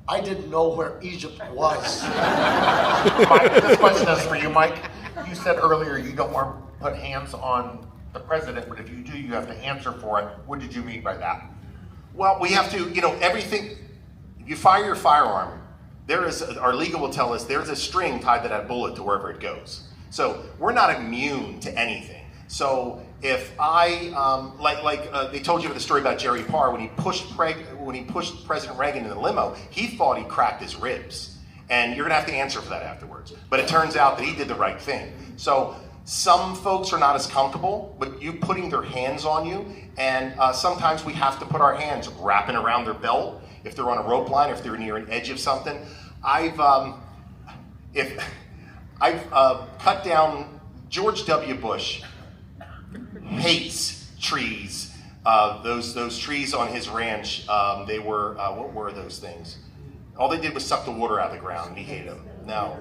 I didn't know where Egypt was. Mike, this question is for you, Mike. You said earlier you don't want to put hands on the president, but if you do, you have to answer for it. What did you mean by that? Well, we have to, everything, you fire your firearm, our legal will tell us there's a string tied to that bullet to wherever it goes. So we're not immune to anything. So if they told you the story about Jerry Parr, when he pushed President Reagan in the limo, he thought he cracked his ribs. And you're gonna have to answer for that afterwards. But it turns out that he did the right thing. So some folks are not as comfortable with you putting their hands on you, and sometimes we have to put our hands wrapping around their belt if they're on a rope line, if they're near an edge of something. I've cut down. George W. Bush hates trees. Those trees on his ranch, they were, what were those things? All they did was suck the water out of the ground, and he hated them. Now,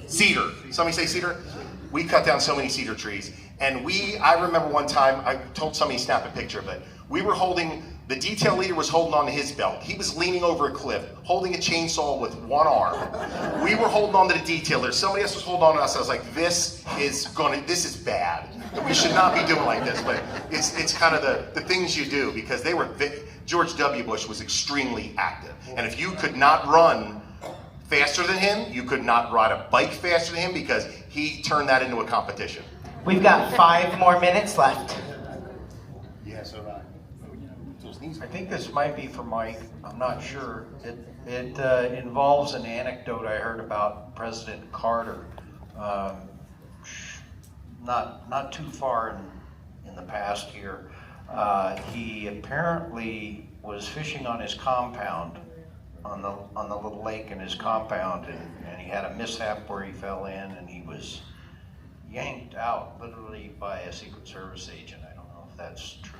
cedar. Somebody say cedar? We cut down so many cedar trees. And I remember one time, I told somebody to snap a picture of it. The detail leader was holding on to his belt. He was leaning over a cliff, holding a chainsaw with one arm. We were holding on to the detail leader. Somebody else was holding on to us. I was like, this is bad. We should not be doing like this, but it's kind of the things you do, because George W. Bush was extremely active. And if you could not run faster than him, you could not ride a bike faster than him, because he turned that into a competition. We've got 5 more minutes left. Yeah, so I think this might be for Mike. I'm not sure. It involves an anecdote I heard about President Carter. Not too far in the past here. He apparently was fishing on his compound, on the little lake in his compound, and he had a mishap where he fell in, and he was yanked out literally by a Secret Service agent. I don't know if that's true.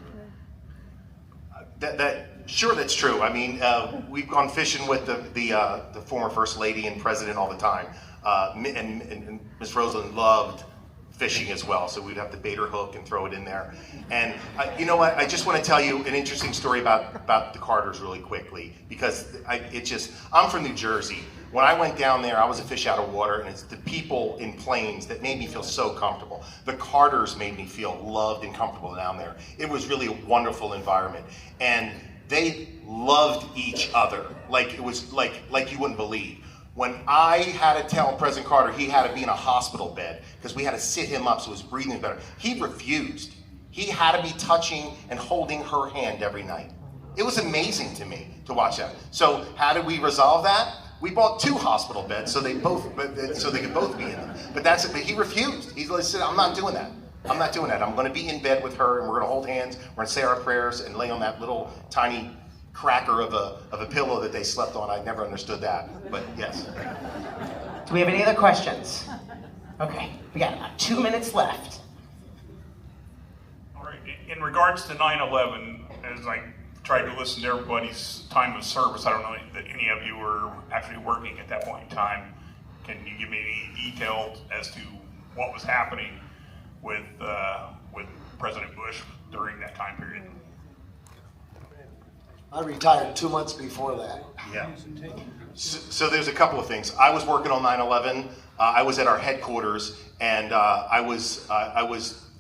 Sure, that's true. I mean, we've gone fishing with the former First Lady and President all the time, and Ms. Rosalynn loved fishing as well, so we'd have to bait her hook and throw it in there. And you know what? I just want to tell you an interesting story about the Carters really quickly, because I'm from New Jersey. When I went down there, I was a fish out of water, and it's the people in Plains that made me feel so comfortable. The Carters made me feel loved and comfortable down there. It was really a wonderful environment, and they loved each other like it was like you wouldn't believe. When I had to tell President Carter he had to be in a hospital bed because we had to sit him up so his breathing was better, he refused. He had to be touching and holding her hand every night. It was amazing to me to watch that. So how did we resolve that? We bought 2 hospital beds so they could both be in them. But he refused. He said, I'm not doing that. I'm not doing that. I'm going to be in bed with her, and we're going to hold hands. We're going to say our prayers and lay on that little tiny cracker of a pillow that they slept on. I never understood that, but yes. Do we have any other questions? Okay, we got about 2 minutes left. All right. In regards to 9/11, as I tried to listen to everybody's time of service, I don't know that any of you were actually working at that point in time. Can you give me any details as to what was happening with President Bush during that time period? I retired 2 months before that. Yeah. So there's a couple of things. I was working on 9/11. I was at our headquarters, and I was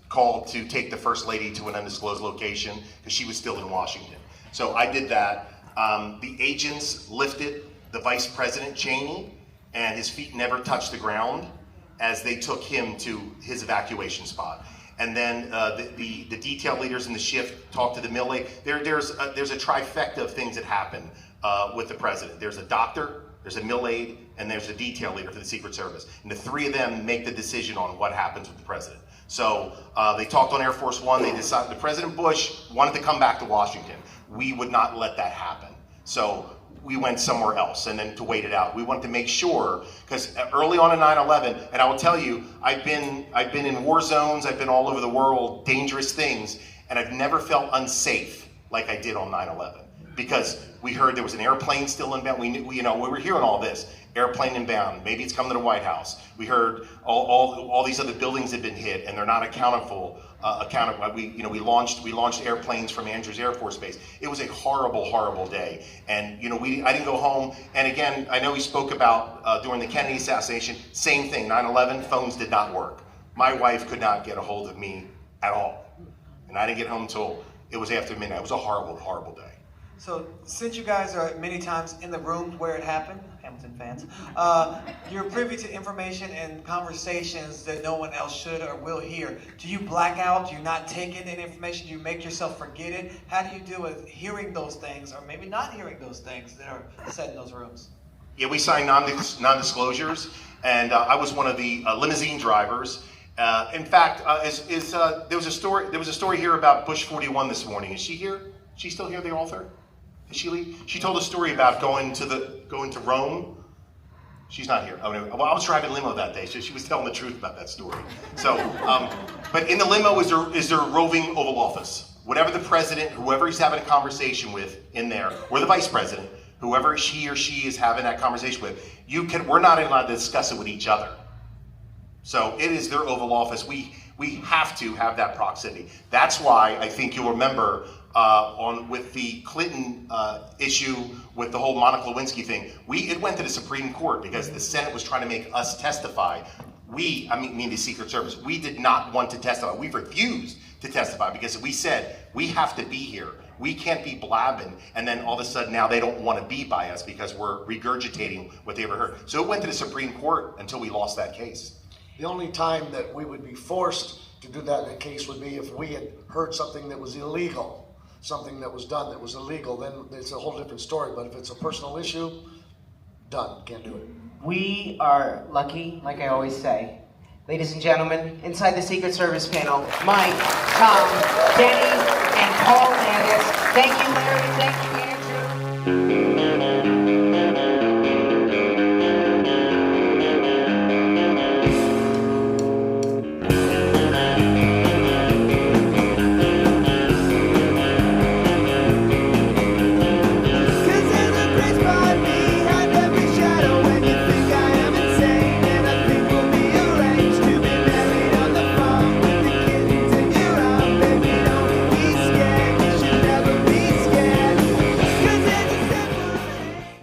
called to take the First Lady to an undisclosed location because she was still in Washington. So I did that. The agents lifted the Vice President Cheney, and his feet never touched the ground as they took him to his evacuation spot. And then the detail leaders in the shift talked to the mill lady. There's a trifecta of things that happen with the president. There's a doctor, there's a mill aide, and there's a detail leader for the Secret Service. And the 3 of them make the decision on what happens with the president. So they talked on Air Force One. They decided President Bush wanted to come back to Washington. We would not let that happen. So we went somewhere else, and then to wait it out. We wanted to make sure, because early on in 9/11, and I will tell you, I've been in war zones, I've been all over the world, dangerous things, and I've never felt unsafe like I did on 9/11. Because we heard there was an airplane still inbound. We were hearing all this. Airplane inbound, maybe it's coming to the White House. We heard all these other buildings had been hit, and they're not accountable. We launched airplanes from Andrews Air Force Base. It was a horrible, horrible day. And I didn't go home. And again, I know we spoke about during the Kennedy assassination, same thing. 9/11, phones did not work. My wife could not get a hold of me at all, and I didn't get home until it was after midnight. It was a horrible, horrible day. So, since you guys are many times in the rooms where it happened, Hamilton fans, you're privy to information and conversations that no one else should or will hear. Do you black out? Do you not take in that information? Do you make yourself forget it? How do you deal with hearing those things, or maybe not hearing those things that are said in those rooms? Yeah, we signed non-disclosures, and I was one of the limousine drivers. In fact, there was a story here about Bush 41 this morning. Is she here? She's still here, the author? Did she leave? She told a story about going to Rome. She's not here. Oh, no. Well, I was driving limo that day, so she was telling the truth about that story. So, but in the limo is their roving Oval Office. Whatever the president, whoever he's having a conversation with in there, or the vice president, whoever he or she is having that conversation with, we're not allowed to discuss it with each other. So it is their Oval Office. We We have to have that proximity. That's why I think you'll remember with the Clinton issue with the whole Monica Lewinsky thing, it went to the Supreme Court because the Senate was trying to make us testify. I mean the Secret Service, we did not want to testify. We refused to testify because we said, we have to be here. We can't be blabbing, and then all of a sudden now they don't want to be by us because we're regurgitating what they ever heard. So it went to the Supreme Court until we lost that case. The only time that we would be forced to do that in a case would be if we had heard something that was illegal, something that was done that was illegal, then it's a whole different story. But if it's a personal issue, done, can't do it. We are lucky, like I always say. Ladies and gentlemen, inside the Secret Service panel, Mike, Tom, Denny, and Paul Landis. Thank you, Larry. Thank you.